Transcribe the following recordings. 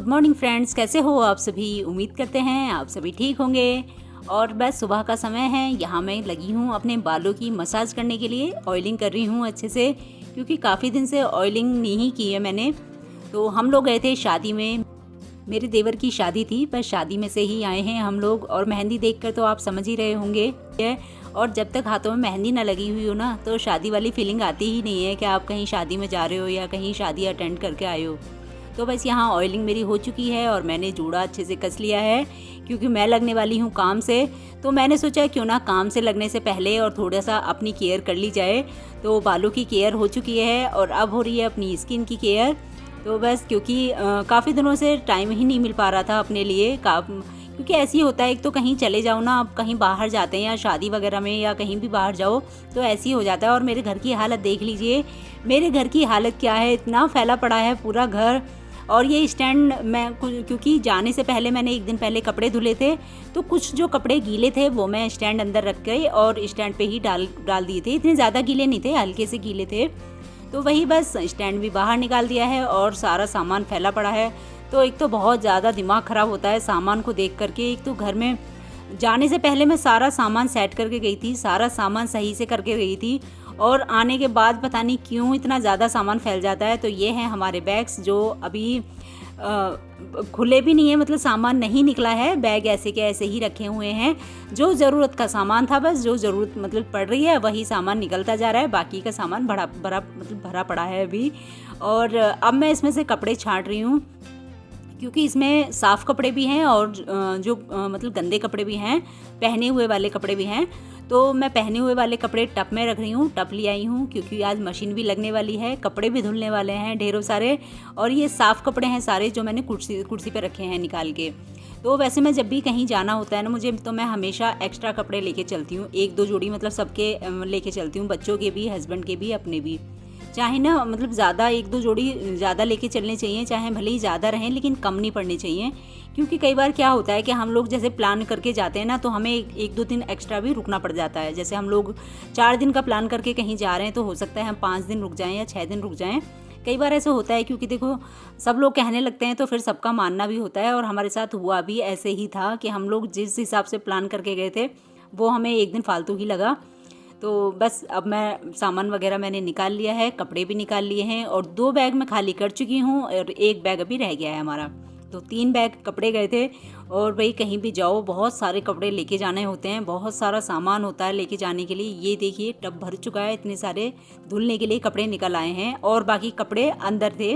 Good morning friends, कैसे हो आप सभी। उम्मीद करते हैं आप सभी ठीक होंगे। और बस सुबह का समय है, यहाँ मैं लगी हूँ अपने बालों की मसाज करने के लिए। ऑयलिंग कर रही हूँ अच्छे से, क्योंकि काफ़ी दिन से ऑयलिंग नहीं की है मैंने। तो हम लोग गए थे शादी में, मेरे देवर की शादी थी, बस शादी में से ही आए हैं हम लोग। और मेहंदी देखकर तो आप समझ ही रहे होंगे। और जब तक हाथों में मेहंदी ना लगी हुई हो ना, तो शादी वाली फीलिंग आती ही नहीं है कि आप कहीं शादी में जा रहे हो या कहीं शादी अटेंड करके आए हो। तो बस यहाँ ऑयलिंग मेरी हो चुकी है और मैंने जूड़ा अच्छे से कस लिया है, क्योंकि मैं लगने वाली हूँ काम से। तो मैंने सोचा क्यों ना काम से लगने से पहले और थोड़ा सा अपनी केयर कर ली जाए। तो बालों की केयर हो चुकी है और अब हो रही है अपनी स्किन की केयर। तो बस क्योंकि काफ़ी दिनों से टाइम ही नहीं मिल पा रहा था अपने लिए, क्योंकि ऐसे ही होता है। एक तो कहीं चले जाओ ना, आप कहीं बाहर जाते हैं या शादी वगैरह में या कहीं भी बाहर जाओ तो ऐसे ही हो जाता है। और मेरे घर की हालत देख लीजिए, मेरे घर की हालत क्या है, इतना फैला पड़ा है पूरा घर। और ये स्टैंड मैं क्योंकि जाने से पहले मैंने एक दिन पहले कपड़े धुले थे, तो कुछ जो कपड़े गीले थे वो मैं स्टैंड अंदर रख गई और स्टैंड पे ही डाल दिए थे। इतने ज़्यादा गीले नहीं थे, हल्के से गीले थे। तो वही बस स्टैंड भी बाहर निकाल दिया है और सारा सामान फैला पड़ा है। तो एक तो बहुत ज़्यादा दिमाग ख़राब होता है सामान को देख करके। एक तो घर में जाने से पहले मैं सारा सामान सेट करके गई थी, सारा सामान सही से करके गई थी, और आने के बाद पता नहीं क्यों इतना ज़्यादा सामान फैल जाता है। तो ये हैं हमारे बैग्स जो अभी खुले भी नहीं है, मतलब सामान नहीं निकला है। बैग ऐसे के ऐसे ही रखे हुए हैं। जो ज़रूरत का सामान था, बस जो ज़रूरत मतलब पड़ रही है वही सामान निकलता जा रहा है, बाकी का सामान भरा पड़ा है अभी। और अब मैं इसमें से कपड़े छांट रही हूँ, क्योंकि इसमें साफ़ कपड़े भी हैं और जो मतलब गंदे कपड़े भी हैं, पहने हुए वाले कपड़े भी हैं। तो मैं पहने हुए वाले कपड़े टब में रख रही हूँ, टब ले आई हूँ, क्योंकि आज मशीन भी लगने वाली है, कपड़े भी धुलने वाले हैं ढेरों सारे। और ये साफ़ कपड़े हैं सारे, जो मैंने कुर्सी पे रखे हैं निकाल के। तो वैसे मैं जब भी कहीं जाना होता है ना मुझे, तो मैं हमेशा एक्स्ट्रा कपड़े लेके चलती हूँ, 1-2 जोड़ी मतलब सबके लेके चलती हूँ, बच्चों के भी, हस्बैंड के भी, अपने भी। चाहे ना मतलब ज़्यादा 1-2 जोड़ी ज़्यादा लेके चलने चाहिए, चाहे भले ही ज़्यादा रहें लेकिन कम नहीं पड़नी चाहिए। क्योंकि कई बार क्या होता है कि हम लोग जैसे प्लान करके जाते हैं ना, तो हमें 1-2 दिन एक्स्ट्रा भी रुकना पड़ जाता है। जैसे हम लोग 4 दिन का प्लान करके कहीं जा रहे हैं, तो हो सकता है हम 5 दिन रुक जाएँ या 6 दिन रुक जाएँ। कई बार ऐसा होता है, क्योंकि देखो सब लोग कहने लगते हैं तो फिर सबका मानना भी होता है। और हमारे साथ हुआ भी ऐसे ही था कि हम लोग जिस हिसाब से प्लान करके गए थे वो हमें 1 दिन फालतू ही लगा। तो बस अब मैं सामान वगैरह मैंने निकाल लिया है, कपड़े भी निकाल लिए हैं, और 2 बैग मैं खाली कर चुकी हूँ और 1 बैग अभी रह गया है हमारा। तो 3 बैग कपड़े गए थे। और भाई कहीं भी जाओ बहुत सारे कपड़े लेके जाने होते हैं, बहुत सारा सामान होता है लेके जाने के लिए। ये देखिए टब भर चुका है, इतने सारे धुलने के लिए कपड़े निकल आए हैं। और बाकी कपड़े अंदर थे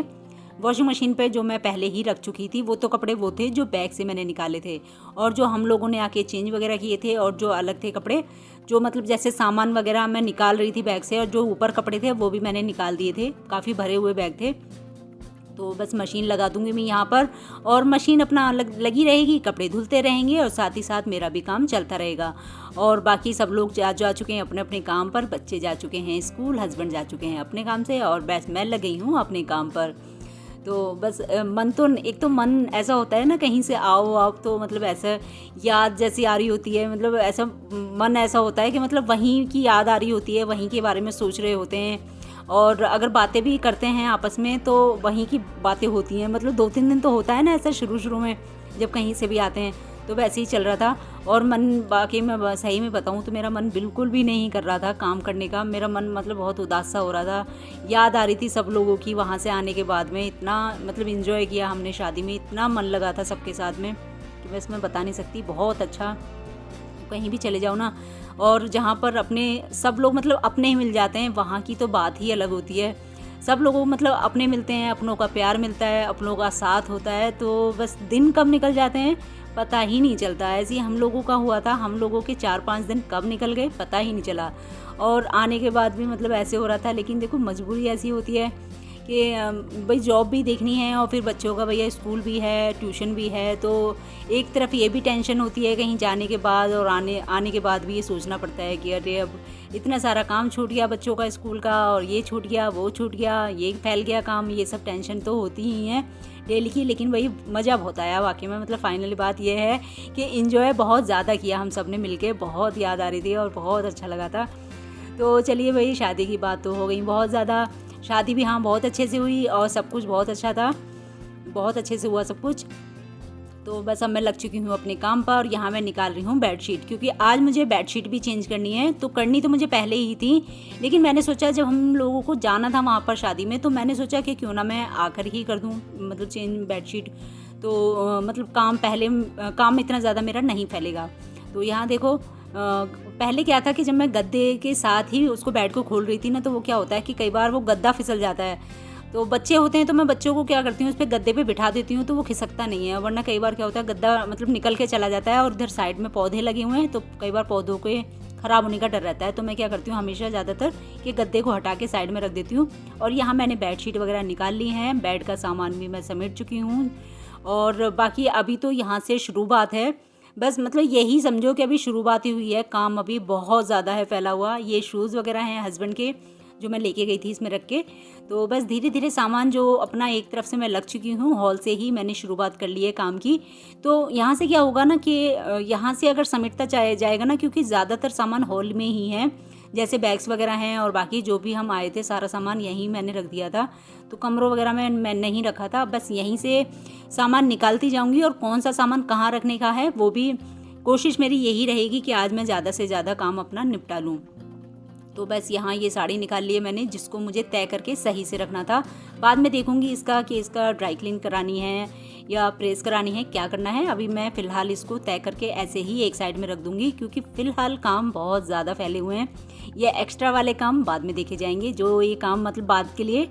वॉशिंग मशीन पे, जो मैं पहले ही रख चुकी थी। वो तो कपड़े वो थे जो बैग से मैंने निकाले थे, और जो हम लोगों ने आके चेंज वगैरह किए थे। और जो अलग थे कपड़े, जो मतलब जैसे सामान वगैरह मैं निकाल रही थी बैग से, और जो ऊपर कपड़े थे वो भी मैंने निकाल दिए थे। काफ़ी भरे हुए बैग थे। तो बस मशीन लगा दूंगी मैं यहाँ पर, और मशीन अपना लगी रहेगी, कपड़े धुलते रहेंगे और साथ ही साथ मेरा भी काम चलता रहेगा। और बाकी सब लोग जा चुके हैं अपने अपने काम पर, बच्चे जा चुके हैं स्कूल, हस्बैंड जा चुके हैं अपने काम से, और बस मैं लग गई हूँ अपने काम पर। तो बस मन तो एक तो मन ऐसा होता है ना, कहीं से आओ तो मतलब ऐसा याद जैसी आ रही होती है, मतलब ऐसा मन ऐसा होता है कि मतलब वहीं की याद आ रही होती है, वहीं के बारे में सोच रहे होते हैं। और अगर बातें भी करते हैं आपस में तो वहीं की बातें होती हैं। मतलब 2-3 दिन तो होता है ना ऐसा शुरू में जब कहीं से भी आते हैं, तो वैसे ही चल रहा था। और मन बाकी मैं सही में बताऊं तो मेरा मन बिल्कुल भी नहीं कर रहा था काम करने का। मेरा मन मतलब बहुत उदास सा हो रहा था। याद आ रही थी सब लोगों की। वहाँ से आने के बाद में इतना मतलब एंजॉय किया हमने शादी में, इतना मन लगा था सबके साथ में कि बस मैं बता नहीं सकती। बहुत अच्छा, कहीं भी चले जाओ ना, और जहाँ पर अपने सब लोग मतलब अपने ही मिल जाते हैं, वहाँ की तो बात ही अलग होती है। सब लोगों को मतलब अपने मिलते हैं, अपनों का प्यार मिलता है, अपनों का साथ होता है, तो बस दिन कब निकल जाते हैं पता ही नहीं चलता। ऐसे ही हम लोगों का हुआ था, हम लोगों के 4-5 दिन कब निकल गए पता ही नहीं चला। और आने के बाद भी मतलब ऐसे हो रहा था, लेकिन देखो मजबूरी ऐसी होती है कि भाई जॉब भी देखनी है और फिर बच्चों का भैया स्कूल भी है, ट्यूशन भी है। तो एक तरफ ये भी टेंशन होती है कहीं जाने के बाद, और आने के बाद भी ये सोचना पड़ता है कि अरे अब इतना सारा काम छूट गया बच्चों का स्कूल का, और ये छूट गया, वो छूट गया, ये फैल गया काम। ये सब टेंशन तो होती ही हैं डेली की, लेकिन वही मज़ा बहुत आया वाकई में। मतलब फाइनली बात ये है कि इन्जॉय बहुत ज़्यादा किया हम सब ने मिलके। बहुत याद आ रही थी और बहुत अच्छा लगा था। तो चलिए भाई, शादी की बात तो हो गई बहुत ज़्यादा। शादी भी हाँ बहुत अच्छे से हुई और सब कुछ बहुत अच्छा था। बहुत अच्छे से हुआ सब कुछ। तो बस अब मैं लग चुकी हूँ अपने काम पर और यहाँ मैं निकाल रही हूँ बेडशीट, क्योंकि आज मुझे बेडशीट भी चेंज करनी है। तो करनी तो मुझे पहले ही थी, लेकिन मैंने सोचा जब हम लोगों को जाना था वहाँ पर शादी में, तो मैंने सोचा कि क्यों ना मैं आकर ही कर दूँ मतलब चेंज बेडशीट। तो मतलब काम इतना ज़्यादा मेरा नहीं फैलेगा। तो यहाँ देखो पहले क्या था कि जब मैं गद्दे के साथ ही उसको बेड को खोल रही थी ना, तो वो क्या होता है कि कई बार वो गद्दा फिसल जाता है। तो बच्चे होते हैं तो मैं बच्चों को क्या करती हूँ, उस पर गद्दे पे बिठा देती हूँ तो वो खिसकता नहीं है। वरना कई बार क्या होता है गद्दा मतलब निकल के चला जाता है, और इधर साइड में पौधे लगे हुए हैं तो कई बार पौधों के ख़राब होने का डर रहता है। तो मैं क्या करती हूँ हमेशा ज़्यादातर कि गद्दे को हटा के साइड में रख देती हूँ। और यहाँ मैंने बेडशीट वगैरह निकाल ली हैं, बेड का सामान भी मैं समेट चुकी हूँ। और बाकी अभी तो यहाँ से शुरुआत है, बस मतलब यही समझो कि अभी शुरुआत ही हुई है। काम अभी बहुत ज़्यादा है फैला हुआ। ये शूज़ वगैरह हैं हस्बैंड के जो मैं लेके गई थी इसमें रख के। तो बस धीरे धीरे सामान जो अपना एक तरफ से मैं लग चुकी हूँ, हॉल से ही मैंने शुरुआत कर ली है काम की। तो यहाँ से क्या होगा ना कि यहाँ से अगर समेटता जाएगा ना, क्योंकि ज़्यादातर सामान हॉल में ही है, जैसे बैग्स वगैरह हैं और बाकी जो भी हम आए थे सारा सामान यहीं मैंने रख दिया था। तो कमरों वगैरह में मैं नहीं रखा था, बस यहीं से सामान निकालती जाऊँगी। और कौन सा सामान कहाँ रखने का है वो भी कोशिश मेरी यही रहेगी कि आज मैं ज़्यादा से ज़्यादा काम अपना निपटा लूँ। तो बस यहाँ ये साड़ी निकाल ली है मैंने, जिसको मुझे तय करके सही से रखना था। बाद में देखूंगी इसका ड्राई क्लीन करानी है या प्रेस करानी है, क्या करना है। अभी मैं फ़िलहाल इसको तय करके ऐसे ही एक साइड में रख दूंगी, क्योंकि फ़िलहाल काम बहुत ज़्यादा फैले हुए हैं। ये एक्स्ट्रा वाले काम बाद में देखे जाएंगे। जो ये काम मतलब बाद के लिए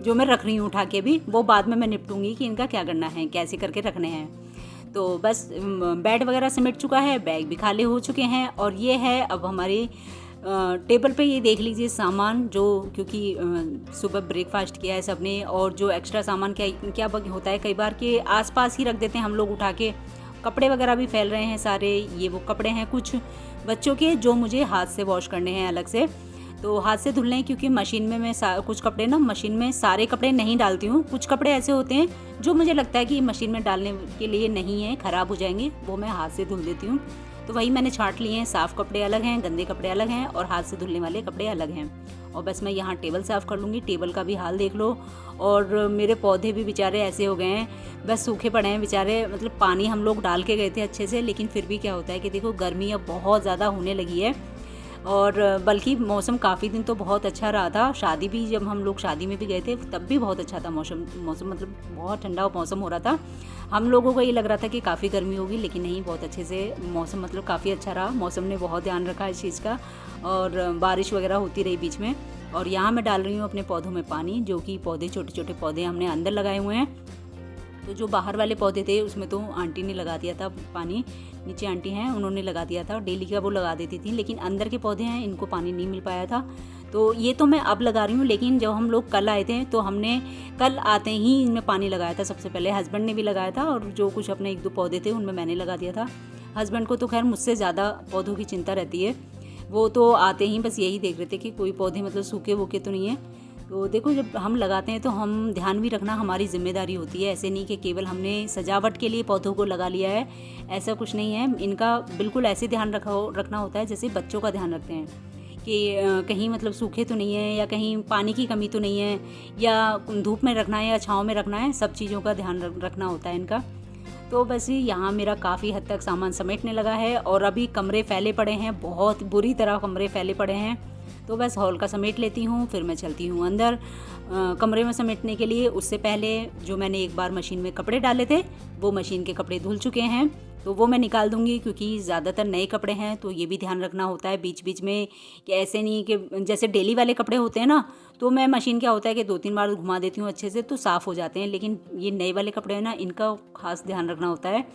जो मैं रख रही हूँ उठा के भी, वो बाद में मैं निपटूंगी कि इनका क्या करना है, कैसे करके रखने हैं। तो बस बेड वगैरह समेट चुका है, बैग भी खाली हो चुके हैं। और ये है अब हमारी टेबल पे ये देख लीजिए सामान जो, क्योंकि सुबह ब्रेकफास्ट किया है सबने। और जो एक्स्ट्रा सामान क्या होता है कई बार कि आसपास ही रख देते हैं हम लोग उठा के। कपड़े वगैरह भी फैल रहे हैं सारे। ये वो कपड़े हैं कुछ बच्चों के जो मुझे हाथ से वॉश करने हैं अलग से, तो हाथ से धुलने हैं। क्योंकि मशीन में मैं कुछ कपड़े ना मशीन में सारे कपड़े नहीं डालती हूँ। कुछ कपड़े ऐसे होते हैं जो मुझे लगता है कि मशीन में डालने के लिए नहीं है, ख़राब हो जाएंगे, वो मैं हाथ से धुल देती हूँ। तो वही मैंने छांट लिए हैं। साफ़ कपड़े अलग हैं, गंदे कपड़े अलग हैं और हाथ से धुलने वाले कपड़े अलग हैं। और बस मैं यहाँ टेबल साफ़ कर लूँगी। टेबल का भी हाल देख लो। और मेरे पौधे भी बेचारे ऐसे हो गए हैं, बस सूखे पड़े हैं बेचारे। मतलब पानी हम लोग डाल के गए थे अच्छे से, लेकिन फिर भी क्या होता है कि देखो गर्मी अब बहुत ज़्यादा होने लगी है। और बल्कि मौसम काफ़ी दिन तो बहुत अच्छा रहा था। शादी भी, जब हम लोग शादी में भी गए थे तब भी बहुत अच्छा था मौसम मतलब बहुत ठंडा मौसम हो रहा था। हम लोगों को ये लग रहा था कि काफ़ी गर्मी होगी, लेकिन नहीं, बहुत अच्छे से मौसम मतलब काफ़ी अच्छा रहा। मौसम ने बहुत ध्यान रखा इस चीज़ का। और बारिश वगैरह होती रही बीच में। और यहाँ मैं डाल रही हूँ अपने पौधों में पानी, जो कि पौधे छोटे छोटे पौधे हमने अंदर लगाए हुए हैं। तो जो बाहर वाले पौधे थे उसमें तो आंटी ने लगा दिया था पानी, नीचे आंटी हैं उन्होंने लगा दिया था, डेली का वो लगा देती थी। लेकिन अंदर के पौधे हैं, इनको पानी नहीं मिल पाया था, तो ये तो मैं अब लगा रही हूँ। लेकिन जब हम लोग कल आए थे तो हमने कल आते ही इनमें पानी लगाया था। सबसे पहले हस्बैंड ने भी लगाया था, और जो कुछ अपने 1-2 पौधे थे उनमें मैंने लगा दिया था। हस्बैंड को तो खैर मुझसे ज़्यादा पौधों की चिंता रहती है, वो तो आते ही बस यही देख रहे थे कि कोई पौधे मतलब सूखे वूखे तो नहीं है। तो देखो जब हम लगाते हैं तो हम ध्यान भी रखना हमारी जिम्मेदारी होती है। ऐसे नहीं कि केवल हमने सजावट के लिए पौधों को लगा लिया है, ऐसा कुछ नहीं है। इनका बिल्कुल ऐसे ध्यान रखना होता है जैसे बच्चों का ध्यान रखते हैं कि कहीं मतलब सूखे तो नहीं है, या कहीं पानी की कमी तो नहीं है, या धूप में रखना है या छाँव में रखना है, सब चीज़ों का ध्यान रखना होता है इनका। तो बस यहाँ मेरा काफ़ी हद तक सामान समेटने लगा है। और अभी कमरे फैले पड़े हैं, बहुत बुरी तरह कमरे फैले पड़े हैं। तो बस हॉल का समेट लेती हूँ, फिर मैं चलती हूँ अंदर कमरे में समेटने के लिए। उससे पहले जो मैंने एक बार मशीन में कपड़े डाले थे, वो मशीन के कपड़े धुल चुके हैं, तो वो मैं निकाल दूँगी। क्योंकि ज़्यादातर नए कपड़े हैं, तो ये भी ध्यान रखना होता है बीच बीच में कि ऐसे नहीं कि जैसे डेली वाले कपड़े होते हैं ना, तो मैं मशीन क्या होता है कि 2-3 बार घुमा देती हूँ अच्छे से, तो साफ़ हो जाते हैं। लेकिन ये नए वाले कपड़े हैं ना, इनका खास ध्यान रखना होता है।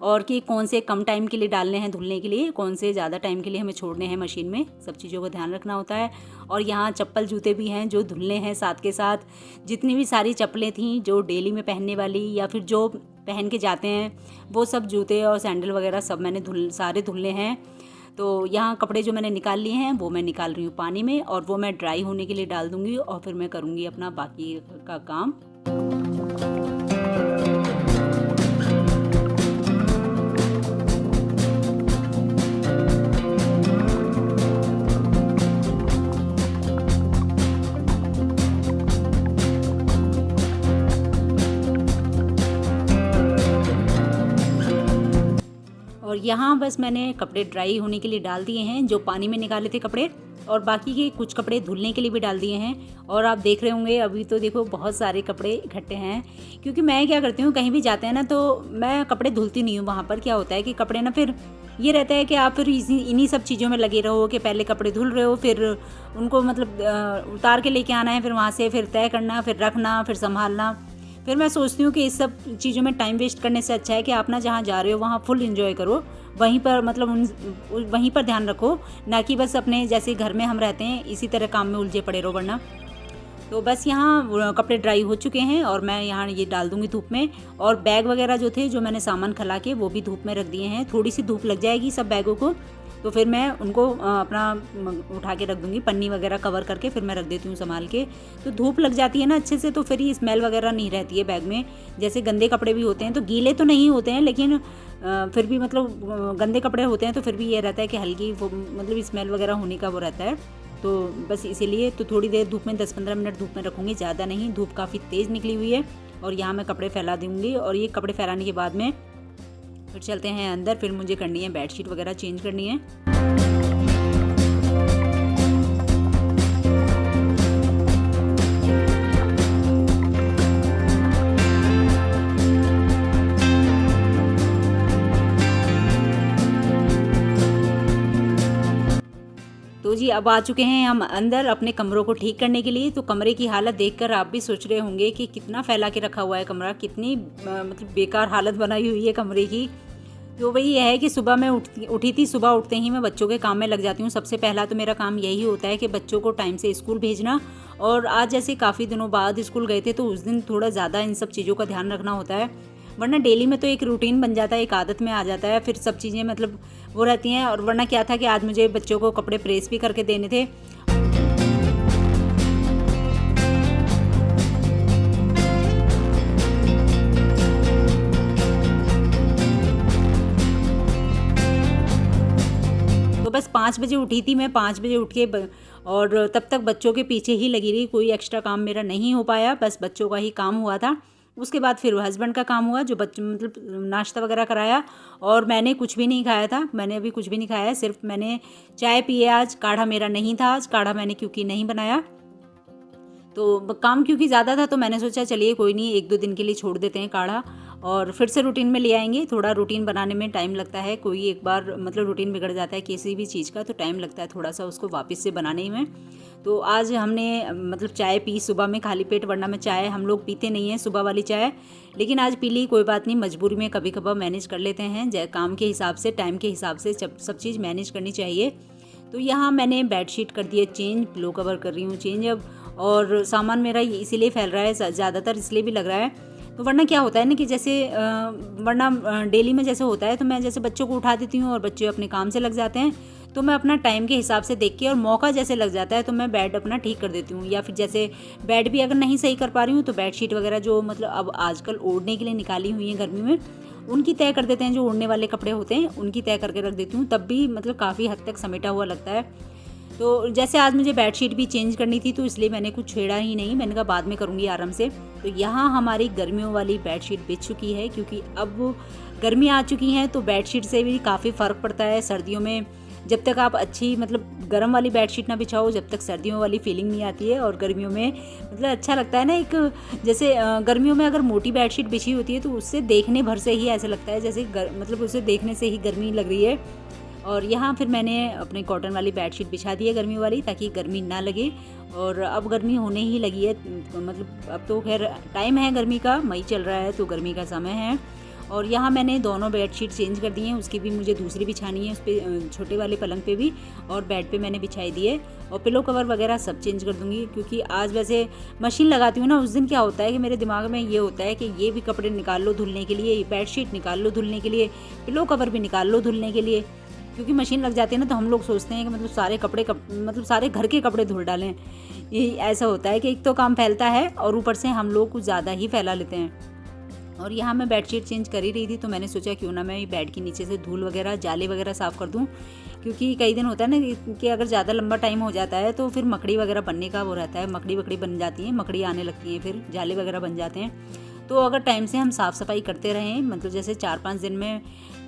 और कि कौन से कम टाइम के लिए डालने हैं धुलने के लिए, कौन से ज़्यादा टाइम के लिए हमें छोड़ने हैं मशीन में, सब चीज़ों का ध्यान रखना होता है। और यहाँ चप्पल जूते भी हैं जो धुलने हैं साथ के साथ। जितनी भी सारी चप्पलें थीं जो डेली में पहनने वाली या फिर जो पहन के जाते हैं, वो सब जूते और सैंडल वगैरह सब मैंने सारे धुलने हैं। तो यहाँ कपड़े जो मैंने निकाल लिए हैं वो मैं निकाल रही हूँ पानी में, और वो मैं ड्राई होने के लिए डाल दूँगी, और फिर मैं करूँगी अपना बाकी का काम। यहाँ बस मैंने कपड़े ड्राई होने के लिए डाल दिए हैं, जो पानी में निकाले थे कपड़े, और बाकी के कुछ कपड़े धुलने के लिए भी डाल दिए हैं। और आप देख रहे होंगे अभी तो देखो बहुत सारे कपड़े इकट्ठे हैं, क्योंकि मैं क्या करती हूँ, कहीं भी जाते हैं ना तो मैं कपड़े धुलती नहीं हूँ। वहाँ पर क्या होता है कि कपड़े ना, फिर ये रहता है कि आप फिर इन्हीं सब चीज़ों में लगे रहो कि पहले कपड़े धुल रहे हो, फिर उनको मतलब उतार के लेके आना है, फिर वहाँ से फिर तय करना, फिर रखना, फिर संभालना। फिर मैं सोचती हूँ कि इस सब चीज़ों में टाइम वेस्ट करने से अच्छा है कि आप ना जहाँ जा रहे हो वहाँ फुल एंजॉय करो, वहीं पर मतलब वहीं पर ध्यान रखो, ना कि बस अपने जैसे घर में हम रहते हैं इसी तरह काम में उलझे पड़े रहो। वरना तो बस यहाँ कपड़े ड्राई हो चुके हैं और मैं यहाँ ये डाल दूँगी धूप में। और बैग वगैरह जो थे, जो मैंने सामान खला के, वो भी धूप में रख दिए हैं। थोड़ी सी धूप लग जाएगी सब बैगों को, तो फिर मैं उनको अपना उठा के रख दूँगी, पन्नी वगैरह कवर करके फिर मैं रख देती हूँ संभाल के। तो धूप लग जाती है ना अच्छे से, तो फिर ये स्मेल वगैरह नहीं रहती है बैग में। जैसे गंदे कपड़े भी होते हैं तो गीले तो नहीं होते हैं, लेकिन फिर भी मतलब गंदे कपड़े होते हैं तो फिर भी ये रहता है कि हल्की मतलब स्मेल वगैरह होने का वो रहता है। तो बस इसीलिए तो थोड़ी देर धूप में 10-15 मिनट धूप में रखूँगी, ज़्यादा नहीं। धूप काफ़ी तेज़ निकली हुई है और यहाँ मैं कपड़े फैला दूँगी। और ये कपड़े फैलाने के बाद में फिर चलते हैं अंदर, फिर मुझे करनी है बेडशीट वगैरह चेंज करनी है। तो जी अब आ चुके हैं हम अंदर अपने कमरों को ठीक करने के लिए। तो कमरे की हालत देखकर आप भी सोच रहे होंगे कि कितना फैला के रखा हुआ है कमरा, कितनी मतलब बेकार हालत बनाई हुई है कमरे की। तो वही है कि सुबह मैं उठी थी, सुबह उठते ही मैं बच्चों के काम में लग जाती हूँ। सबसे पहला तो मेरा काम यही होता है कि बच्चों को टाइम से स्कूल भेजना। और आज जैसे काफ़ी दिनों बाद स्कूल गए थे तो उस दिन थोड़ा ज़्यादा इन सब चीज़ों का ध्यान रखना होता है, वरना डेली में तो एक रूटीन बन जाता है, एक आदत में आ जाता है, फिर सब चीज़ें मतलब वो रहती हैं। और वरना क्या था कि आज मुझे बच्चों को कपड़े प्रेस भी करके देने थे। तो बस 5 बजे उठी थी मैं, 5 बजे उठ के और तब तक बच्चों के पीछे ही लगी रही। कोई एक्स्ट्रा काम मेरा नहीं हो पाया, बस बच्चों का ही काम हुआ था। उसके बाद फिर हस्बैंड का काम हुआ, जो बच्चे मतलब नाश्ता वगैरह कराया। और मैंने कुछ भी नहीं खाया था, मैंने अभी कुछ भी नहीं खाया है, सिर्फ मैंने चाय पी है। आज काढ़ा मेरा नहीं था, आज काढ़ा मैंने क्योंकि नहीं बनाया। तो काम क्योंकि ज़्यादा था तो मैंने सोचा चलिए कोई नहीं, 1-2 दिन के लिए छोड़ देते हैं काढ़ा और फिर से रूटीन में ले आएंगे। थोड़ा रूटीन बनाने में टाइम लगता है, कोई एक बार मतलब रूटीन बिगड़ जाता है किसी भी चीज़ का, तो टाइम लगता है थोड़ा सा उसको वापस से बनाने में। तो आज हमने मतलब चाय पी सुबह में खाली पेट, वरना मैं चाय हम लोग पीते नहीं हैं सुबह वाली चाय, लेकिन आज पी ली। कोई बात नहीं, मजबूरी में कभी कभार मैनेज कर लेते हैं, काम के हिसाब से, टाइम के हिसाब से सब चीज़ मैनेज करनी चाहिए। तो यहाँ मैंने बेडशीट कर दी है चेंज, पिलो कवर कर रही हूँ चेंज अब। और सामान मेरा इसीलिए फैल रहा है, ज़्यादातर इसलिए भी लग रहा है। तो वरना क्या होता है ना कि जैसे वरना डेली में जैसे होता है तो मैं जैसे बच्चों को उठा देती हूँ और बच्चे अपने काम से लग जाते हैं, तो मैं अपना टाइम के हिसाब से देख के और मौका जैसे लग जाता है तो मैं बेड अपना ठीक कर देती हूँ। या फिर जैसे बेड भी अगर नहीं सही कर पा रही हूँ तो बेडशीट वगैरह जो मतलब अब आजकल ओढ़ने के लिए निकाली हुई हैं गर्मी में, उनकी तय कर देते हैं, जो ओढ़ने वाले कपड़े होते हैं उनकी तय करके रख देती हूँ, तब भी मतलब काफ़ी हद तक समेटा हुआ लगता है। तो जैसे आज मुझे बेडशीट भी चेंज करनी थी तो इसलिए मैंने कुछ छेड़ा ही नहीं, मैंने कहा बाद में करूँगी आराम से। तो यहाँ हमारी गर्मियों वाली बेडशीट बिछ चुकी है, क्योंकि अब गर्मी आ चुकी हैं तो बेडशीट से भी काफ़ी फ़र्क पड़ता है। सर्दियों में जब तक आप अच्छी मतलब गर्म वाली बेडशीट ना बिछाओ, जब तक सर्दियों वाली फीलिंग नहीं आती है। और गर्मियों में मतलब अच्छा लगता है ना, एक जैसे गर्मियों में अगर मोटी बेडशीट बिछी होती है तो उससे देखने भर से ही ऐसा लगता है जैसे मतलब उसे देखने से ही गर्मी लग रही है। और यहाँ फिर मैंने अपने कॉटन वाली बेडशीट बिछा दी है गर्मी वाली, ताकि गर्मी ना लगे। और अब गर्मी होने ही लगी है, मतलब अब तो खैर टाइम है गर्मी का, मई चल रहा है तो गर्मी का समय है। और यहाँ मैंने दोनों बेडशीट चेंज कर दी हैं, उसकी भी मुझे दूसरी बिछानी है, उस पर छोटे वाले पलंग पे भी और बेड पे मैंने बिछाई दी है। और पिलो कवर वगैरह सब चेंज कर दूँगी, क्योंकि आज वैसे मशीन लगाती हूँ ना, उस दिन क्या होता है कि मेरे दिमाग में ये होता है कि ये भी कपड़े निकाल लो धुलने के लिए, बेडशीट निकाल लो धुलने के लिए, पिलो कवर भी निकाल लो धुलने के लिए। क्योंकि मशीन लग जाती है ना तो हम लोग सोचते हैं कि मतलब सारे कपड़े मतलब सारे घर के कपड़े धुल डालें। ये ऐसा होता है कि एक तो काम फैलता है और ऊपर से हम लोग कुछ ज़्यादा ही फैला लेते हैं। और यहाँ मैं बेडशीट चेंज कर ही रही थी तो मैंने सोचा क्यों ना मैं बेड के नीचे से धूल वगैरह जाले वगैरह साफ़ कर दूँ, क्योंकि कई दिन होता है ना कि अगर ज़्यादा लंबा टाइम हो जाता है तो फिर मकड़ी वगैरह बनने का वो रहता है, मकड़ी वकड़ी बन जाती है, मकड़ी आने लगती हैं, फिर जाले वगैरह बन जाते हैं। तो अगर टाइम से हम साफ़ सफाई करते रहें, मतलब जैसे 4-5 दिन में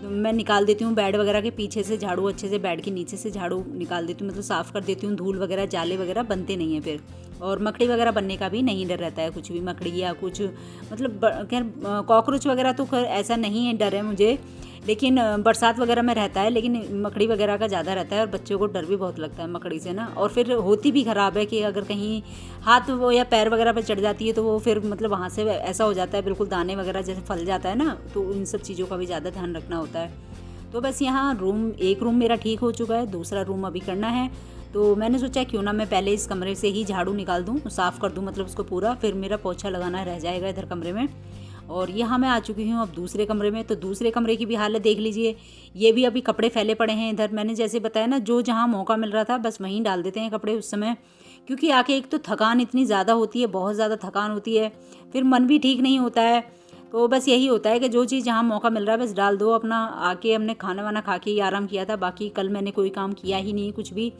मैं निकाल देती हूँ बेड वगैरह के पीछे से झाड़ू, अच्छे से बेड के नीचे से झाड़ू निकाल देती हूँ, मतलब साफ़ कर देती हूँ। धूल वगैरह, जाले वगैरह बनते नहीं हैं फिर, और मकड़ी वगैरह बनने का भी नहीं डर रहता है, कुछ भी मकड़ी या कुछ, मतलब खैर कॉकरोच वगैरह तो खैर ऐसा नहीं है, डर है मुझे, लेकिन बरसात वगैरह में रहता है, लेकिन मकड़ी वगैरह का ज़्यादा रहता है और बच्चों को डर भी बहुत लगता है मकड़ी से ना। और फिर होती भी ख़राब है कि अगर कहीं हाथ वो या पैर वगैरह पर चढ़ जाती है तो वो फिर मतलब वहाँ से ऐसा हो जाता है, बिल्कुल दाने वगैरह जैसे फल जाता है ना, तो इन सब चीज़ों का भी ज़्यादा ध्यान रखना होता है। तो बस यहाँ एक रूम मेरा ठीक हो चुका है, दूसरा रूम अभी करना है। तो मैंने सोचा क्यों ना मैं पहले इस कमरे से ही झाड़ू निकाल दूँ, साफ़ कर दूँ मतलब उसको पूरा, फिर मेरा पोछा लगाना रह जाएगा इधर कमरे में। और यहाँ मैं आ चुकी हूँ अब दूसरे कमरे में। तो दूसरे कमरे की भी हालत देख लीजिए, ये भी अभी कपड़े फैले पड़े हैं इधर। मैंने जैसे बताया ना, जो जहाँ मौका मिल रहा था बस वहीं डाल देते हैं कपड़े उस समय, क्योंकि आके एक तो थकान इतनी ज़्यादा होती है, बहुत ज़्यादा थकान होती है, फिर मन भी ठीक नहीं होता है। तो बस यही होता है कि जो चीज़ जहाँ मौका मिल रहा है बस डाल दो अपना। आके हमने खाना वाना खा के ही आराम किया था, बाकी कल मैंने कोई काम किया ही नहीं कुछ भी।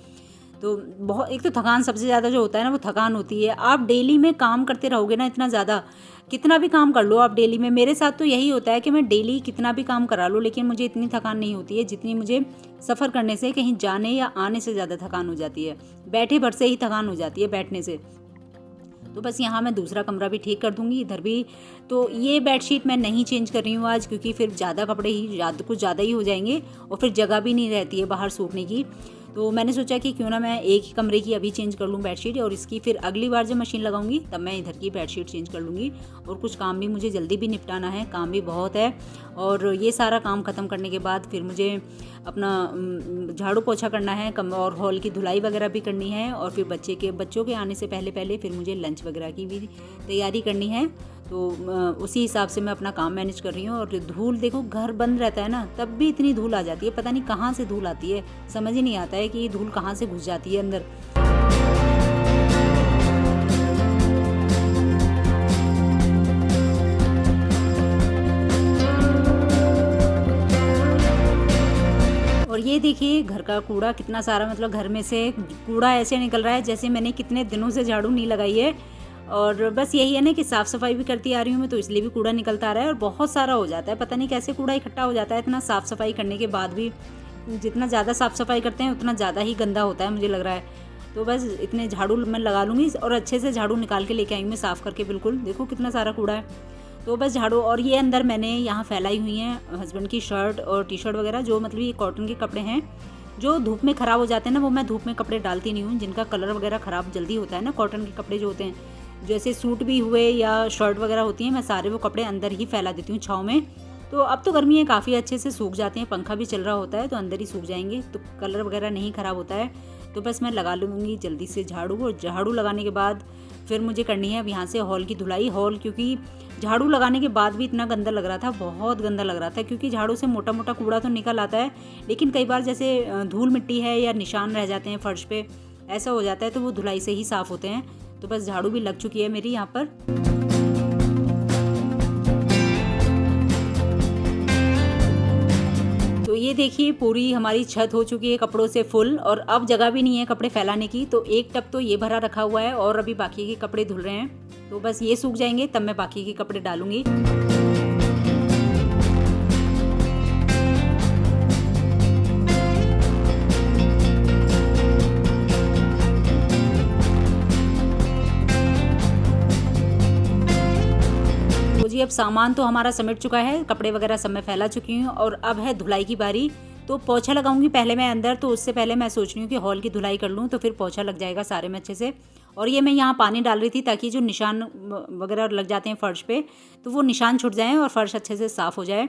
तो बहुत, एक तो थकान सबसे ज़्यादा जो होता है ना वो थकान होती है। आप डेली में काम करते रहोगे ना इतना ज़्यादा, कितना भी काम कर लो आप डेली में, मेरे साथ तो यही होता है कि मैं डेली कितना भी काम करा लूँ लेकिन मुझे इतनी थकान नहीं होती है जितनी मुझे सफ़र करने से, कहीं जाने या आने से ज़्यादा थकान हो जाती है। बैठे भर से ही थकान हो जाती है बैठने से। तो बस यहाँ मैं दूसरा कमरा भी ठीक कर दूँगी, इधर भी। तो ये बेडशीट मैं नहीं चेंज कर रही हूँ आज, क्योंकि फिर ज़्यादा कपड़े ही कुछ ज़्यादा ही हो जाएंगे और फिर जगह भी नहीं रहती है बाहर सूखने की। तो मैंने सोचा कि क्यों ना मैं एक ही कमरे की अभी चेंज कर लूँ बेडशीट, और इसकी फिर अगली बार जब मशीन लगाऊंगी तब मैं इधर की बेडशीट चेंज कर लूँगी। और कुछ काम भी मुझे जल्दी भी निपटाना है, काम भी बहुत है। और ये सारा काम ख़त्म करने के बाद फिर मुझे अपना झाड़ू पोछा करना है, और हॉल की धुलाई वगैरह भी करनी है, और फिर बच्चों के आने से पहले फिर मुझे लंच वगैरह की भी तैयारी करनी है। तो उसी हिसाब से मैं अपना काम मैनेज कर रही हूँ। और धूल देखो, घर बंद रहता है ना तब भी इतनी धूल आ जाती है, पता नहीं कहाँ से धूल आती है, समझ ही नहीं आता है कि ये धूल कहाँ से घुस जाती है अंदर। और ये देखिए घर का कूड़ा कितना सारा, मतलब घर में से कूड़ा ऐसे निकल रहा है जैसे मैंने कितने दिनों से झाड़ू नहीं लगाई है। और बस यही है ना कि साफ़ सफाई भी करती आ रही हूँ मैं, तो इसलिए भी कूड़ा निकलता आ रहा है और बहुत सारा हो जाता है, पता नहीं कैसे कूड़ा इकट्ठा हो जाता है इतना साफ़ सफाई करने के बाद भी। जितना ज़्यादा साफ़ सफाई करते हैं उतना ज़्यादा ही गंदा होता है मुझे लग रहा है। तो बस इतने झाड़ू मैं लगा लूँगी और अच्छे से झाड़ू निकाल के लेके आई मैं साफ़ करके, बिल्कुल देखो कितना सारा कूड़ा है। तो बस झाड़ू, और ये अंदर मैंने यहाँ फैलाई हुई हैं हस्बैंड की शर्ट और टी शर्ट वगैरह, जो मतलब ये कॉटन के कपड़े हैं जो धूप में ख़राब हो जाते हैं ना, वो मैं धूप में कपड़े डालती नहीं हूँ, जिनका कलर वगैरह ख़राब जल्दी होता है ना, कॉटन के कपड़े जो होते हैं, जैसे सूट भी हुए या शर्ट वगैरह होती हैं, मैं सारे वो कपड़े अंदर ही फैला देती हूँ छाँव में। तो अब तो गर्मी है, काफ़ी अच्छे से सूख जाते हैं, पंखा भी चल रहा होता है तो अंदर ही सूख जाएंगे, तो कलर वगैरह नहीं ख़राब होता है। तो बस मैं लगा लूँगी जल्दी से झाड़ू, और झाड़ू लगाने के बाद फिर मुझे करनी है अब यहाँ से हॉल की धुलाई। हॉल, क्योंकि झाड़ू लगाने के बाद भी इतना गंदा लग रहा था, बहुत गंदा लग रहा था, क्योंकि झाड़ू से मोटा मोटा कूड़ा तो निकल आता है, लेकिन कई बार जैसे धूल मिट्टी है या निशान रह जाते हैं फर्श पे, ऐसा हो जाता है, तो वो धुलाई से ही साफ़ होते हैं। तो बस झाड़ू भी लग चुकी है मेरी यहाँ पर। तो ये देखिए पूरी हमारी छत हो चुकी है कपड़ों से फुल, और अब जगह भी नहीं है कपड़े फैलाने की, तो एक टब तो ये भरा रखा हुआ है और अभी बाकी के कपड़े धुल रहे हैं। तो बस ये सूख जाएंगे तब मैं बाकी के कपड़े डालूंगी। तो जी अब सामान तो हमारा समेट चुका है, कपड़े वगैरह सब मैं फैला चुकी हूँ, और अब है धुलाई की बारी। तो पोछा लगाऊंगी पहले मैं अंदर, तो उससे पहले मैं सोच रही हूँ कि हॉल की धुलाई कर लूँ, तो फिर पोछा लग जाएगा सारे में अच्छे से। और ये मैं यहाँ पानी डाल रही थी ताकि जो निशान वगैरह लग जाते हैं फर्श पे, तो वो निशान छूट जाएँ और फर्श अच्छे से साफ़ हो जाए।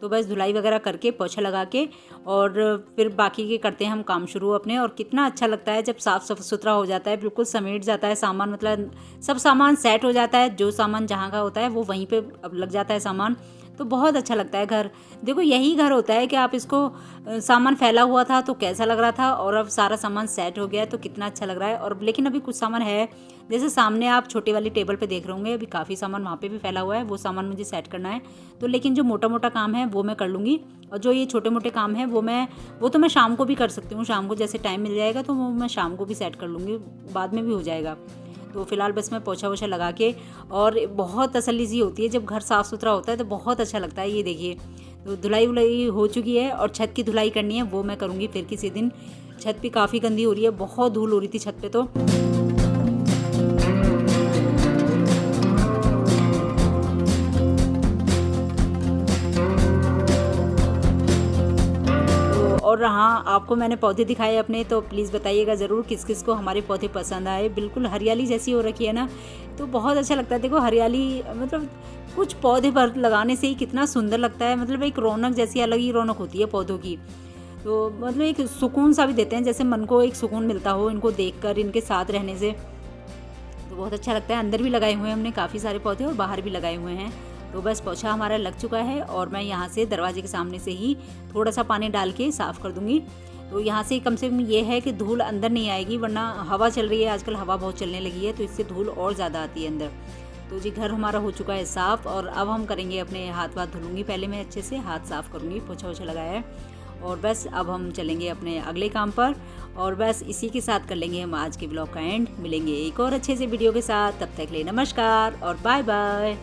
तो बस धुलाई वगैरह करके पोछा लगा के और फिर बाकी के करते हैं हम काम शुरू अपने। और कितना अच्छा लगता है जब साफ़ सुथरा हो जाता है, बिल्कुल समेट जाता है सामान, मतलब सब सामान सेट हो जाता है, जो सामान जहाँ का होता है वो वहीं पे अब लग जाता है सामान, तो बहुत अच्छा लगता है घर। देखो यही घर होता है कि आप इसको सामान फैला हुआ था तो कैसा लग रहा था, और अब सारा सामान सेट हो गया है तो कितना अच्छा लग रहा है। और लेकिन अभी कुछ सामान है, जैसे सामने आप छोटे वाली टेबल पे देख रहे होंगे, अभी काफ़ी सामान वहाँ पे भी फैला हुआ है, वो सामान मुझे सेट करना है। तो लेकिन जो मोटा मोटा काम है वो मैं कर लूँगी, और जो ये छोटे मोटे काम है वो तो मैं शाम को भी कर सकती हूँ, शाम को जैसे टाइम मिल जाएगा तो वो मैं शाम को भी सेट कर लूँगी, बाद में भी हो जाएगा। तो फ़िलहाल बस मैं पोछा वोछा लगा के, और बहुत तसल्ली सी होती है जब घर साफ़ सुथरा होता है तो बहुत अच्छा लगता है। ये देखिए, तो धुलाई वुलाई हो चुकी है और छत की धुलाई करनी है, वो मैं करूँगी फिर किसी दिन। छत भी काफ़ी गंदी हो रही है, बहुत धूल हो रही थी छत पे तो। और हाँ, आपको मैंने पौधे दिखाए अपने, तो प्लीज़ बताइएगा ज़रूर किस किस को हमारे पौधे पसंद आए। बिल्कुल हरियाली जैसी हो रखी है ना, तो बहुत अच्छा लगता है। देखो हरियाली, मतलब कुछ पौधे पर लगाने से ही कितना सुंदर लगता है, मतलब एक रौनक जैसी अलग ही रौनक होती है पौधों की। तो मतलब एक सुकून सा भी देते हैं, जैसे मन को एक सुकून मिलता हो इनको देखकर, इनके साथ रहने से, तो बहुत अच्छा लगता है। अंदर भी लगाए हुए हैं हमने काफ़ी सारे पौधे और बाहर भी लगाए हुए हैं। तो बस पोछा हमारा लग चुका है और मैं यहाँ से दरवाजे के सामने से ही थोड़ा सा पानी डाल के साफ़ कर दूँगी। तो यहाँ से कम से कम ये है कि धूल अंदर नहीं आएगी, वरना हवा चल रही है आजकल, हवा बहुत चलने लगी है तो इससे धूल और ज़्यादा आती है अंदर। तो जी घर हमारा हो चुका है साफ़, और अब हम करेंगे अपने हाथ वाथ धुलूँगी, पहले मैं अच्छे से हाथ साफ़ करूँगी, पोछा वोछा लगाया है। और बस अब हम चलेंगे अपने अगले काम पर, और बस इसी के साथ कर लेंगे हम आज के ब्लॉग का एंड। मिलेंगे एक और अच्छे से वीडियो के साथ, तब तक के लिए नमस्कार और बाय बाय।